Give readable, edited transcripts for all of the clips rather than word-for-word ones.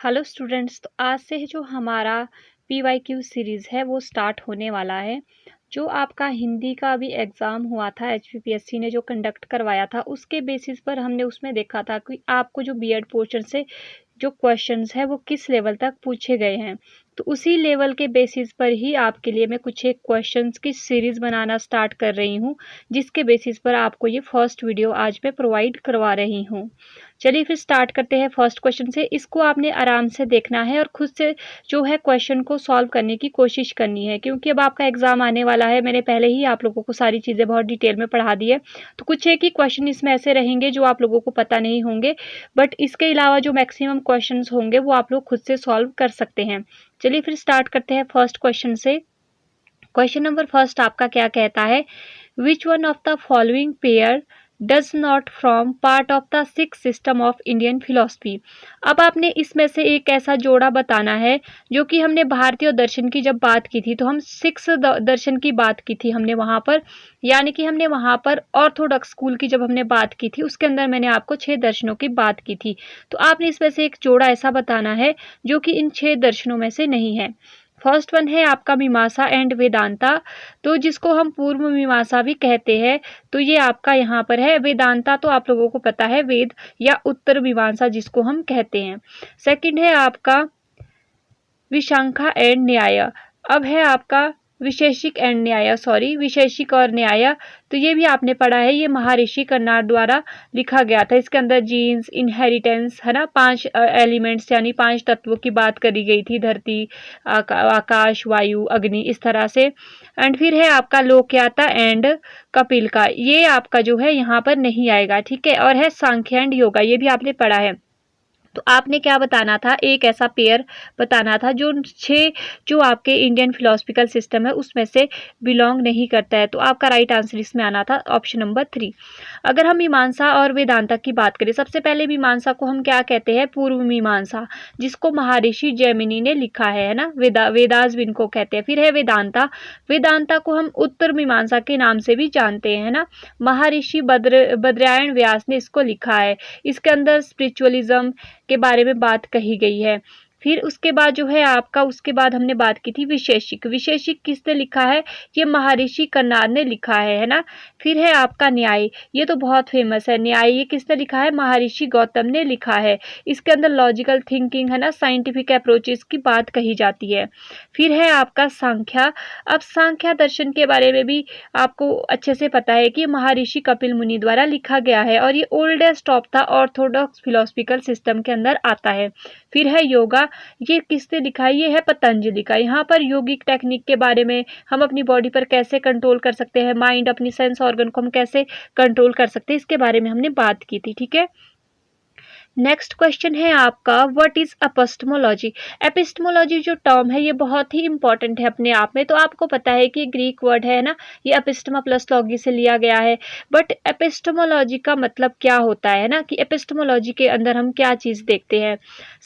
Hello students. तो आज से जो हमारा पीवाईक्यू सीरीज़ है वो स्टार्ट होने वाला है। जो आपका हिंदी का अभी एग्ज़ाम हुआ था, एचपीपीएससी ने जो कंडक्ट करवाया था, उसके बेसिस पर हमने उसमें देखा था कि आपको जो बीएड पोर्शन से जो क्वेश्चंस है वो किस लेवल तक पूछे गए हैं। तो उसी लेवल के बेसिस पर ही आपके लिए मैं कुछ एक क्वेश्चंस की सीरीज़ बनाना स्टार्ट कर रही हूँ, जिसके बेसिस पर आपको ये फर्स्ट वीडियो आज मैं प्रोवाइड करवा रही हूँ। चलिए फिर स्टार्ट करते हैं फर्स्ट क्वेश्चन से। इसको आपने आराम से देखना है और खुद से जो है क्वेश्चन को सॉल्व करने की कोशिश करनी है, क्योंकि अब आपका एग्जाम आने वाला है। मैंने पहले ही आप लोगों को सारी चीज़ें बहुत डिटेल में पढ़ा दी है, तो कुछ एक ही क्वेश्चन इसमें ऐसे रहेंगे जो आप लोगों को पता नहीं होंगे, बट इसके अलावा जो मैक्सिमम क्वेश्चंस होंगे वो आप लोग खुद से सॉल्व कर सकते हैं। चलिए फिर स्टार्ट करते हैं फर्स्ट क्वेश्चन से। क्वेश्चन नंबर फर्स्ट आपका क्या कहता है, which one of the following pair does not from part of the six system of Indian philosophy. अब आपने इसमें से एक ऐसा जोड़ा बताना है जो कि हमने भारतीय दर्शन की जब बात की थी तो हम सिक्स दर्शन की बात की थी हमने वहाँ पर, यानी कि हमने वहाँ पर ऑर्थोडॉक्स स्कूल की जब हमने बात की थी उसके अंदर मैंने आपको 6 दर्शनों की बात की थी। तो आपने इसमें से एक जोड़ा ऐसा बताना है जो कि इन 6 दर्शनों में से नहीं है। फर्स्ट वन है आपका मीमांसा एंड वेदांता, तो जिसको हम पूर्व मीमांसा भी कहते हैं। तो ये आपका यहाँ पर है। वेदांता तो आप लोगों को पता है, वेद या उत्तर मीमांसा जिसको हम कहते हैं। सेकंड है आपका विशाखा एंड न्याय। अब है आपका विशेषिक एंड न्याय, विशेषिक और न्याय। तो ये भी आपने पढ़ा है, ये महर्षि कर्नाड द्वारा लिखा गया था। इसके अंदर जीन्स, इनहेरिटेंस है ना, 5 एलिमेंट्स यानी 5 तत्वों की बात करी गई थी, धरती, आकाश, वायु, अग्नि, इस तरह से। एंड फिर है आपका लोकयाता एंड कपिल का, ये आपका जो है यहाँ पर नहीं आएगा, ठीक है। और है सांख्य एंड योगा, ये भी आपने पढ़ा है। तो आपने क्या बताना था, एक ऐसा पेयर बताना था जो 6 जो आपके इंडियन फिलोसफिकल सिस्टम है उसमें से बिलोंग नहीं करता है। तो आपका राइट आंसर इसमें आना था ऑप्शन नंबर 3। अगर हम मीमांसा और वेदांता की बात करें, सबसे पहले मीमांसा को हम क्या कहते हैं, पूर्व मीमांसा, जिसको महर्षि जैमिनी ने लिखा है ना, वेदास इनको कहते हैं। फिर है वेदांता, वेदांता को हम उत्तर मीमांसा के नाम से भी जानते हैं ना, महर्षि बद्रायण व्यास ने इसको लिखा है। इसके अंदर स्पिरिचुअलिज्म के बारे में बात कही गई है। फिर उसके बाद जो है आपका, उसके बाद हमने बात की थी विशेषिक, विशेषिक किसने लिखा है, ये महर्षि कर्नाड ने लिखा है ना। फिर है आपका न्याय, ये तो बहुत फेमस है, न्याय ये किसने लिखा है, महर्षि गौतम ने लिखा है। इसके अंदर लॉजिकल थिंकिंग है ना, साइंटिफिक अप्रोचेस की बात कही जाती है। फिर है आपका सांख्या। अब सांख्या दर्शन के बारे में भी आपको अच्छे से पता है कि महर्षि कपिल मुनि द्वारा लिखा गया है और ये oldest of the Orthodox philosophical system के अंदर आता है। फिर है योगा, ये किसने लिखा है, ये है पतंजलि का। यहाँ पर योगिक टेक्निक के बारे में, हम अपनी बॉडी पर कैसे कंट्रोल कर सकते हैं, माइंड, अपनी सेंस ऑर्गन को हम कैसे कंट्रोल कर सकते हैं, इसके बारे में हमने बात की थी, ठीक है। नेक्स्ट क्वेश्चन है आपका, व्हाट इज एपिस्टेमोलॉजी। एपिस्टेमोलॉजी जो टर्म है ये बहुत ही इंपॉर्टेंट है अपने आप में। तो आपको पता है कि ग्रीक वर्ड है ना, ये एपिस्टेमा प्लस लॉगी से लिया गया है। बट एपिस्टेमोलॉजी का मतलब क्या होता है ना, कि एपिस्टेमोलॉजी के अंदर हम क्या चीज़ देखते हैं।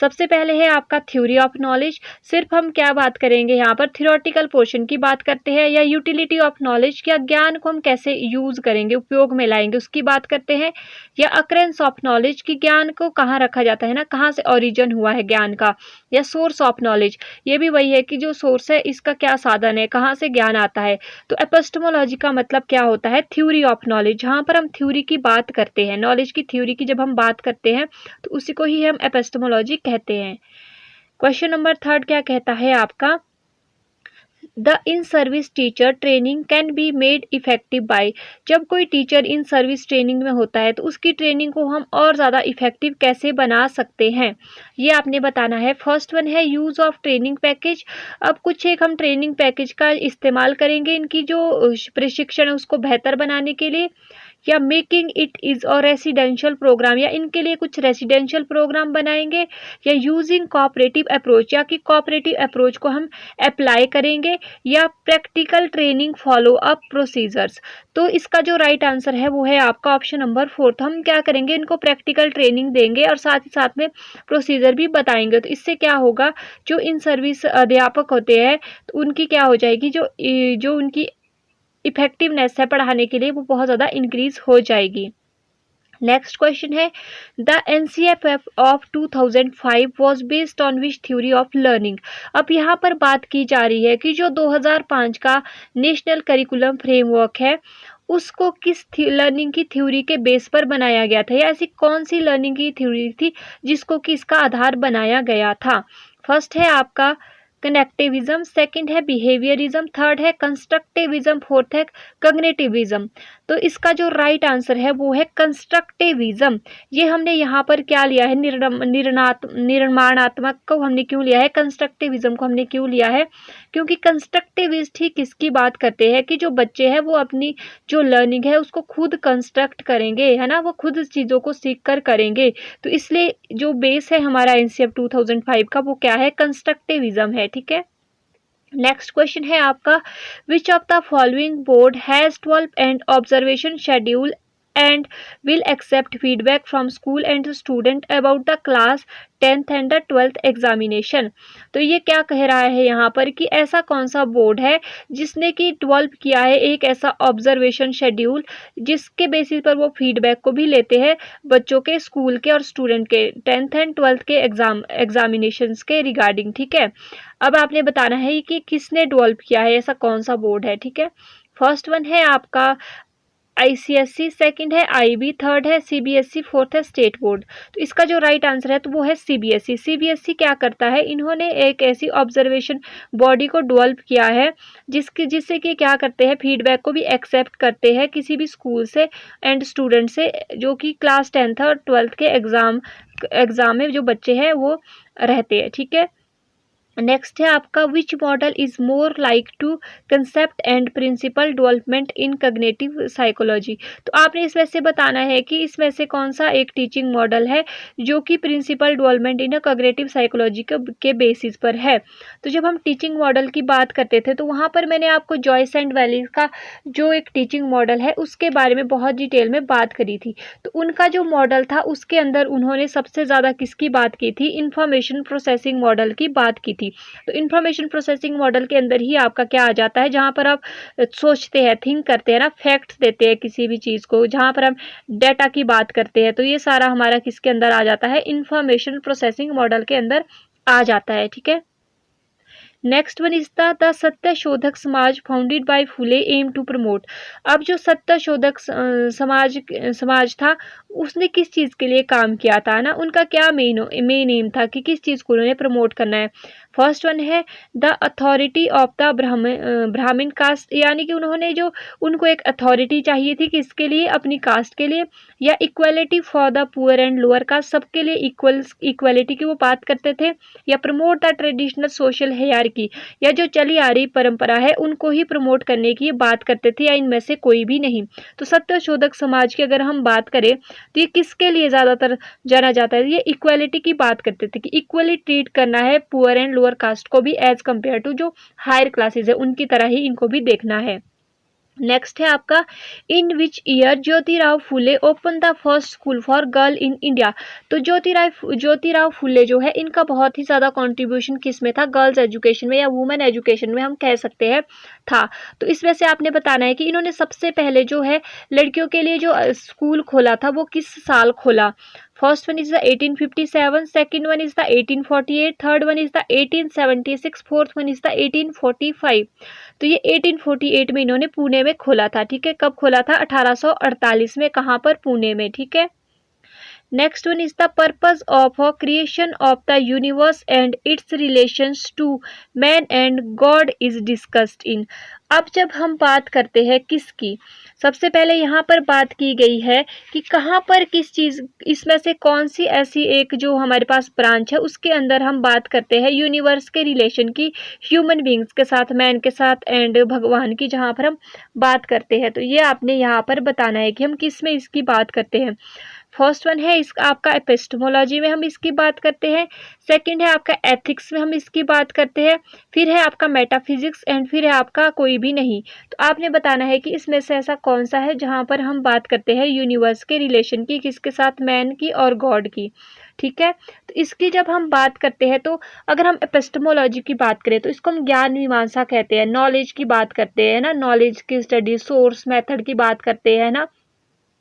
सबसे पहले है आपका थ्योरी ऑफ नॉलेज। सिर्फ हम क्या बात करेंगे यहाँ पर, थियोरटिकल पोर्शन की बात करते हैं, या यूटिलिटी ऑफ नॉलेज, क्या ज्ञान को हम कैसे यूज करेंगे, उपयोग में लाएंगे, उसकी बात करते हैं। या अक्रेंस ऑफ नॉलेज, की ज्ञान को कहाँ रखा जाता है ना, कहाँ से ओरिजिन हुआ है ज्ञान का। या सोर्स ऑफ नॉलेज, ये भी वही है कि जो सोर्स है इसका क्या साधन है, कहाँ से ज्ञान आता है। तो एपिस्टेमोलॉजी का मतलब क्या होता है, थ्योरी ऑफ नॉलेज। जहाँ पर हम थ्योरी की बात करते हैं, नॉलेज की थ्योरी की जब हम बात करते हैं तो उसी को ही हम एपिस्टेमोलॉजी कहते हैं। क्वेश्चन नंबर 3 क्या कहता है आपका, the in service teacher training can be made effective by. जब कोई टीचर इन सर्विस ट्रेनिंग में होता है तो उसकी ट्रेनिंग को हम और ज़्यादा इफेक्टिव कैसे बना सकते हैं, ये आपने बताना है। फर्स्ट वन है यूज़ ऑफ ट्रेनिंग पैकेज। अब कुछ एक हम ट्रेनिंग पैकेज का इस्तेमाल करेंगे इनकी जो प्रशिक्षण है उसको बेहतर बनाने के लिए। या मेकिंग इट इज और रेसिडेंशियल प्रोग्राम, या इनके लिए कुछ रेसिडेंशियल प्रोग्राम बनाएंगे। या यूजिंग कोऑपरेटिव अप्रोच, या कि कोऑपरेटिव अप्रोच को हम अप्लाई करेंगे। या practical training follow up procedures. तो इसका जो राइट आंसर है वो है आपका ऑप्शन नंबर 4। हम क्या करेंगे, इनको प्रैक्टिकल ट्रेनिंग देंगे और साथ ही साथ में प्रोसीजर भी बताएंगे। तो इससे क्या होगा, जो इन सर्विस अध्यापक होते हैं तो उनकी क्या हो जाएगी, जो उनकी इफेक्टिवनेस है पढ़ाने के लिए वो बहुत ज़्यादा इंक्रीज हो जाएगी। नेक्स्ट क्वेश्चन है, the NCF of 2005 was based on which theory of learning. अब यहाँ पर बात की जा रही है कि जो 2005 का नेशनल करिकुलम फ्रेमवर्क है उसको किस लर्निंग की थ्योरी के बेस पर बनाया गया था, या ऐसी कौन सी लर्निंग की थ्योरी थी जिसको कि इसका आधार बनाया गया था। फर्स्ट है आपका कनेक्टिविज्म, सेकंड है बिहेवियरिज्म, थर्ड है कंस्ट्रक्टिविज्म, फोर्थ है कॉग्निटिविज्म। तो इसका जो राइट आंसर है वो है कंस्ट्रक्टिविज्म। ये हमने यहाँ पर क्या लिया है, निर्माणात्मक को हमने क्यों लिया है, कंस्ट्रक्टिविज्म को हमने क्यों लिया है, क्योंकि कंस्ट्रक्टिविस्ट ही किसकी बात करते हैं कि जो बच्चे हैं वो अपनी जो लर्निंग है उसको खुद कंस्ट्रक्ट करेंगे, है ना, वो खुद चीज़ों को सीख कर करेंगे। तो इसलिए जो बेस है हमारा एनसीएफ 2005 का वो क्या है, कंस्ट्रक्टिविज्म है। ठीक है, नेक्स्ट क्वेश्चन है आपका, which of the following board has 12 and observation schedule and will accept feedback from school and student about the class 10th and the 12th examination. तो ये क्या कह रहा है यहाँ पर कि ऐसा कौन सा बोर्ड है जिसने कि 12 किया है एक ऐसा ऑब्जर्वेशन शेड्यूल जिसके बेसिस पर वो फीडबैक को भी लेते हैं बच्चों के स्कूल के और स्टूडेंट के 10th एंड 12th के एग्जामिनेशंस के रिगार्डिंग। ठीक है, अब आपने बताना है कि किसने 12 किया है, ऐसा कौन सा बोर्ड है। ठीक है, फर्स्ट वन है आपका आईसीएससी, सेकंड है आईबी, थर्ड है सीबीएसई, फोर्थ है स्टेट बोर्ड। तो इसका जो राइट आंसर है तो वो है सीबीएसई। सीबीएसई क्या करता है, इन्होंने एक ऐसी ऑब्जर्वेशन बॉडी को डेवलप किया है जिससे कि क्या करते हैं, फीडबैक को भी एक्सेप्ट करते हैं किसी भी स्कूल से एंड स्टूडेंट से जो कि क्लास 10th और 12th के एग्जाम में जो बच्चे हैं वो रहते हैं। ठीक है, नेक्स्ट है आपका, which model is more like to concept and principle development in cognitive psychology. तो आपने इसमें से बताना है कि इसमें से कौन सा एक टीचिंग मॉडल है जो कि principle development in cognitive psychology के बेसिस पर है। तो जब हम टीचिंग मॉडल की बात करते थे तो वहाँ पर मैंने आपको जॉयस एंड वैली का जो एक टीचिंग मॉडल है उसके बारे में बहुत डिटेल में बात करी थी। तो उनका जो मॉडल था उसके अंदर उन्होंने सबसे ज़्यादा किसकी बात की थी, इंफॉर्मेशन प्रोसेसिंग मॉडल की बात की थी। तो इंफॉर्मेशन प्रोसेसिंग मॉडल के अंदर ही आपका क्या आ जाता है, जहां पर आप सोचते हैं, थिंक करते हैं ना, फैक्ट्स देते हैं किसी भी चीज़ को, जहां पर हम डाटा की बात करते हैं, तो ये सारा हमारा किसके अंदर आ जाता है, इंफॉर्मेशन प्रोसेसिंग मॉडल के अंदर आ जाता है। ठीक है, next one is the Satya Shodhak Samaj founded by Phule aim to promote. अब जो सत्य शोधक समाज था उसने किस चीज़ के लिए काम किया था ना, उनका क्या मेन एम था कि किस चीज़ को उन्होंने प्रमोट करना है। फर्स्ट वन है द अथॉरिटी ऑफ द ब्राह्मण कास्ट, यानी कि उन्होंने जो उनको एक अथॉरिटी चाहिए थी किसके लिए, अपनी कास्ट के लिए, या equality for the poor and lower caste, सबके लिए इक्वलिटी की वो बात करते थे, या promote the traditional social hierarchy, या जो चली आ रही परंपरा है उनको ही प्रमोट करने की बात करते थे, या इनमें से कोई भी नहीं। तो सत्य शोधक समाज की अगर हम बात करें तो ये किसके लिए ज़्यादातर जाना जाता है, ये इक्वलिटी की बात करते थे कि इक्वली ट्रीट करना है पुअर एंड लोअर कास्ट को भी एज कम्पेयर टू जो हायर क्लासेज है उनकी तरह ही इनको भी देखना है। नेक्स्ट है आपका, in which year Jyotirao Phule open the first school for girl in India. तो ज्योतिराव फुले जो है इनका बहुत ही ज़्यादा कंट्रीब्यूशन किस में था, गर्ल्स एजुकेशन में या वुमेन एजुकेशन में हम कह सकते हैं था। तो इसमें से आपने बताना है कि इन्होंने सबसे पहले जो है लड़कियों के लिए जो स्कूल खोला था वो किस साल खोला। First one is the 1857, second one is the 1848, third one is the 1876, fourth one is the 1845। तो ये 1848 में इन्होंने पुणे में खोला था। ठीक है, कब खोला था, 1848 में, कहाँ पर, पुणे में। ठीक है, next one is the purpose of a creation of the universe and its relations to man and God is discussed in. अब जब हम बात करते हैं किसकी, सबसे पहले यहाँ पर बात की गई है कि कहाँ पर किस चीज़, इसमें से कौन सी ऐसी एक जो हमारे पास ब्रांच है उसके अंदर हम बात करते हैं यूनिवर्स के रिलेशन की, ह्यूमन बींग्स के साथ, मैन के साथ एंड भगवान की, जहाँ पर हम बात करते हैं। तो ये आपने यहाँ पर बताना है कि हम किस में इसकी बात करते हैं। फर्स्ट वन है इस आपका एपिस्टेमोलॉजी में हम इसकी बात करते हैं, सेकंड है आपका एथिक्स में हम इसकी बात करते हैं, फिर है आपका मेटाफिजिक्स एंड फिर है आपका कोई भी नहीं। तो आपने बताना है कि इसमें से ऐसा कौन सा है जहाँ पर हम बात करते हैं यूनिवर्स के रिलेशन की, किसके साथ, मैन की और गॉड की। ठीक है, तो इसकी जब हम बात करते हैं तो अगर हम एपिस्टेमोलॉजी की बात करें तो इसको हम ज्ञान मीमांसा कहते हैं, नॉलेज की बात करते हैं ना, नॉलेज की स्टडी, सोर्स मेथड की बात करते हैं ना,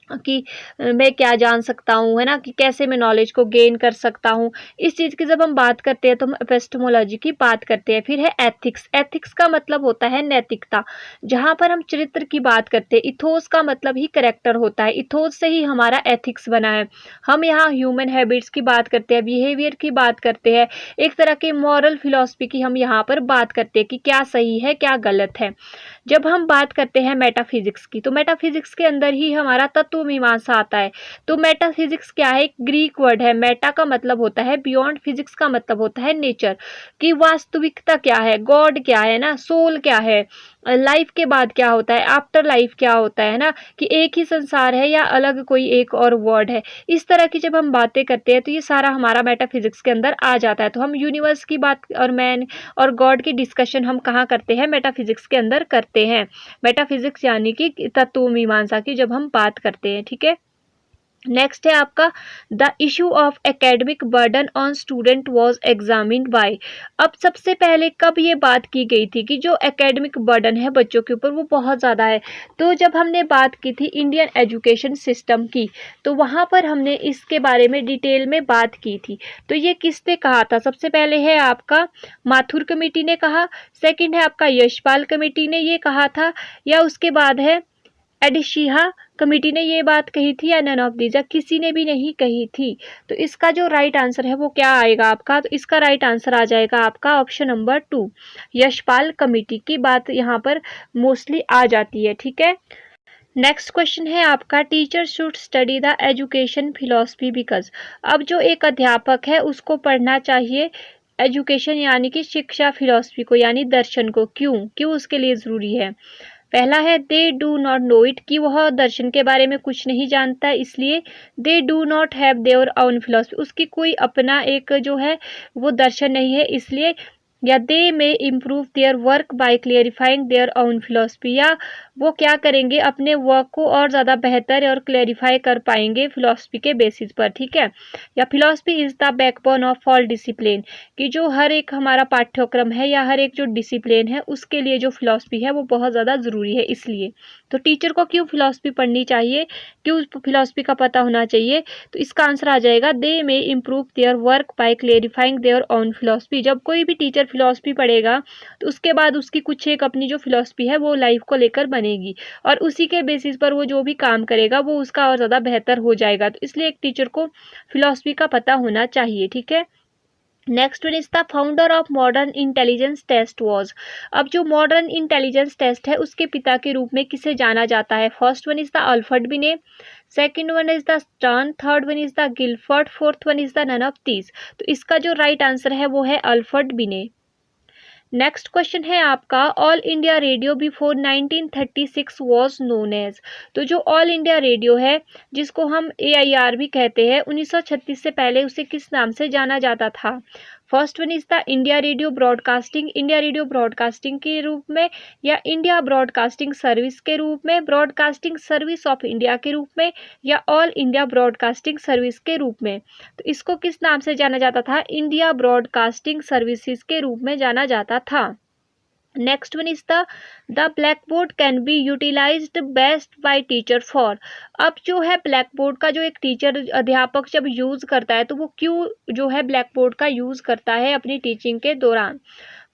कि मैं क्या जान सकता हूँ, है ना? कि कैसे मैं नॉलेज को गेन कर सकता हूँ। इस चीज़ की जब हम बात करते हैं तो हम एपिस्टेमोलॉजी की बात करते हैं। फिर है एथिक्स। एथिक्स का मतलब होता है नैतिकता, जहाँ पर हम चरित्र की बात करते हैं। इथोस का मतलब ही कैरेक्टर होता है। इथोस से ही हमारा एथिक्स बना है। हम यहाँ ह्यूमन हैबिट्स की बात करते हैं, बिहेवियर की बात करते हैं, एक तरह की मॉरल फिलॉसफी की हम यहाँ पर बात करते हैं कि क्या सही है, क्या गलत है। जब हम बात करते हैं मेटाफिजिक्स की, तो मेटाफिजिक्स के अंदर ही हमारा तत्व मीमांसा आता है। तो मेटाफिजिक्स क्या है? एक ग्रीक वर्ड है। मेटा का मतलब होता है बियॉन्ड, फिजिक्स का मतलब होता है नेचर, कि वास्तविकता क्या है, गॉड क्या है ना, सोल क्या है, लाइफ के बाद क्या होता है, आफ्टर लाइफ क्या होता है ना, कि एक ही संसार है या अलग कोई एक और वर्ड है। इस तरह की जब हम बातें करते हैं तो ये सारा हमारा मेटाफिजिक्स के अंदर आ जाता है। तो हम यूनिवर्स की बात और मैन और गॉड की डिस्कशन हम कहाँ करते हैं? मेटाफिजिक्स के अंदर करते हैं। मेटाफिजिक्स यानी कि तत्व मीमांसा की जब हम बात करते हैं, ठीक है। नेक्स्ट है आपका the issue of academic burden on student was examined bye. अब सबसे पहले कब ये बात की गई थी कि जो एकेडमिक बर्डन है बच्चों के ऊपर वो बहुत ज़्यादा है? तो जब हमने बात की थी इंडियन एजुकेशन सिस्टम की, तो वहाँ पर हमने इसके बारे में डिटेल में बात की थी। तो ये किसने कहा था? सबसे पहले है आपका माथुर कमेटी ने कहा, सेकंड है आपका यशपाल कमेटी ने ये कहा था, या उसके बाद है एडिशिहा कमेटी ने ये बात कही थी, या नन ऑफ दीज, या किसी ने भी नहीं कही थी। तो इसका जो राइट आंसर है वो क्या आएगा आपका? तो इसका राइट आंसर आ जाएगा आपका ऑप्शन नंबर 2, यशपाल कमेटी की बात यहाँ पर मोस्टली आ जाती है, ठीक है। नेक्स्ट क्वेश्चन है आपका teacher should study the education philosophy because. अब जो एक अध्यापक है उसको पढ़ना चाहिए एजुकेशन यानी कि शिक्षा फिलॉसफी को, यानी दर्शन को। क्यों? क्यों उसके लिए ज़रूरी है? पहला है they do not know it, कि वह दर्शन के बारे में कुछ नहीं जानता, इसलिए they do not have their own philosophy, उसकी कोई अपना एक जो है वो दर्शन नहीं है, इसलिए। या they may improve their work by clarifying their own philosophy, या वो क्या करेंगे अपने वर्क को और ज़्यादा बेहतर और क्लैरिफाई कर पाएंगे फिलॉसफी के बेसिस पर, ठीक है। या philosophy is the backbone of all discipline, कि जो हर एक हमारा पाठ्यक्रम है या हर एक जो डिसिप्लिन है उसके लिए जो फिलॉसफी है वो बहुत ज़्यादा ज़रूरी है, इसलिए। तो टीचर को क्यों फिलॉसफी पढ़नी चाहिए, क्यों फिलॉसफी का पता होना चाहिए? तो इसका आंसर आ जाएगा दे may improve their work bye clarifying there own philosophy. जब कोई भी टीचर फिलॉसफी पढ़ेगा तो उसके बाद उसकी कुछ एक अपनी जो फिलॉसफी है वो लाइफ को लेकर बनेगी, और उसी के बेसिस पर वो जो भी काम करेगा वो उसका और ज़्यादा बेहतर हो जाएगा। तो इसलिए एक टीचर को फिलॉसफी का पता होना चाहिए, ठीक है। Next one is the founder of modern intelligence test was. अब जो मॉडर्न इंटेलिजेंस टेस्ट है उसके पिता के रूप में किसे जाना जाता है? First one is the Alfred Binet, second one is the Stern, third one is the Guilford, fourth one is the none of these. तो इसका जो राइट आंसर है वो है अल्फ्रेड बिने। नेक्स्ट क्वेश्चन है आपका all India radio before 1936 was known as. तो जो ऑल इंडिया रेडियो है जिसको हम AIR भी कहते हैं, 1936 से पहले उसे किस नाम से जाना जाता था? First one is the India radio broadcasting, India radio broadcasting के रूप में, या इंडिया ब्रॉडकास्टिंग सर्विस के रूप में, ब्रॉडकास्टिंग सर्विस ऑफ इंडिया के रूप में, या ऑल इंडिया ब्रॉडकास्टिंग सर्विस के रूप में। तो इसको किस नाम से जाना जाता था? इंडिया ब्रॉडकास्टिंग सर्विसेज के रूप में जाना जाता था। Next one is the black board can be utilized best by teacher for. अब जो है ब्लैक बोर्ड का जो एक टीचर अध्यापक जब यूज़ करता है तो वो क्यों जो है ब्लैक बोर्ड का यूज़ करता है अपनी टीचिंग के दौरान?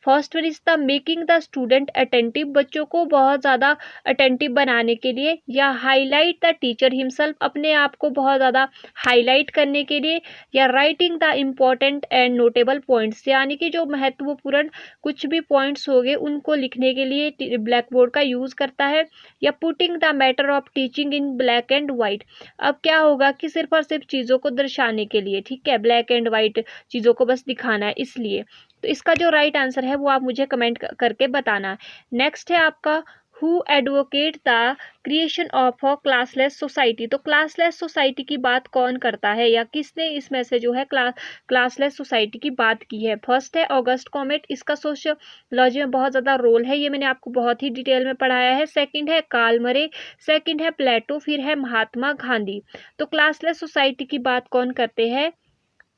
First one is the making the student attentive, बच्चों को बहुत ज़्यादा अटेंटिव बनाने के लिए, या हाईलाइट द टीचर हिमसेल्फ, अपने आप को बहुत ज़्यादा हाईलाइट करने के लिए, या writing the important and notable points, यानी कि जो महत्वपूर्ण कुछ भी पॉइंट्स हो गए उनको लिखने के लिए ब्लैक बोर्ड का यूज़ करता है, या putting the matter of teaching in black and white. अब क्या होगा कि सिर्फ और सिर्फ चीज़ों को दर्शाने के लिए, ठीक है, ब्लैक एंड वाइट चीज़ों को बस दिखाना है, इसलिए। तो इसका जो राइट आंसर है वो आप मुझे कमेंट करके बताना। नेक्स्ट है आपका who advocate the creation of a classless society. तो क्लासलेस सोसाइटी की बात कौन करता है, या किसने इसमें से जो है क्लासलेस सोसाइटी की बात की है? फर्स्ट है ऑगस्ट कॉमेट, इसका सोशियोलॉजी में बहुत ज़्यादा रोल है, ये मैंने आपको बहुत ही डिटेल में पढ़ाया है। सेकंड है कार्ल मरे, सेकंड है प्लेटो, फिर है महात्मा गांधी। तो क्लासलेस सोसाइटी की बात कौन करते हैं?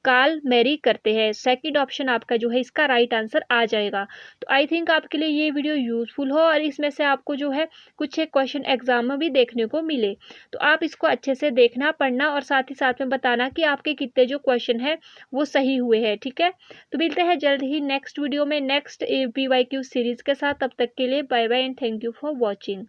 काल मैरी करते हैं। सेकंड ऑप्शन आपका जो है इसका राइट आंसर आ जाएगा। तो आई थिंक आपके लिए ये वीडियो यूज़फुल हो और इसमें से आपको जो है कुछ एक क्वेश्चन एग्जाम में भी देखने को मिले। तो आप इसको अच्छे से देखना, पढ़ना और साथ ही साथ में बताना कि आपके कितने जो क्वेश्चन है वो सही हुए हैं। ठीक है, तो मिलते हैं जल्द ही नेक्स्ट वीडियो में नेक्स्ट PYQ सीरीज के साथ। तब तक के लिए bye bye and thank you for watching.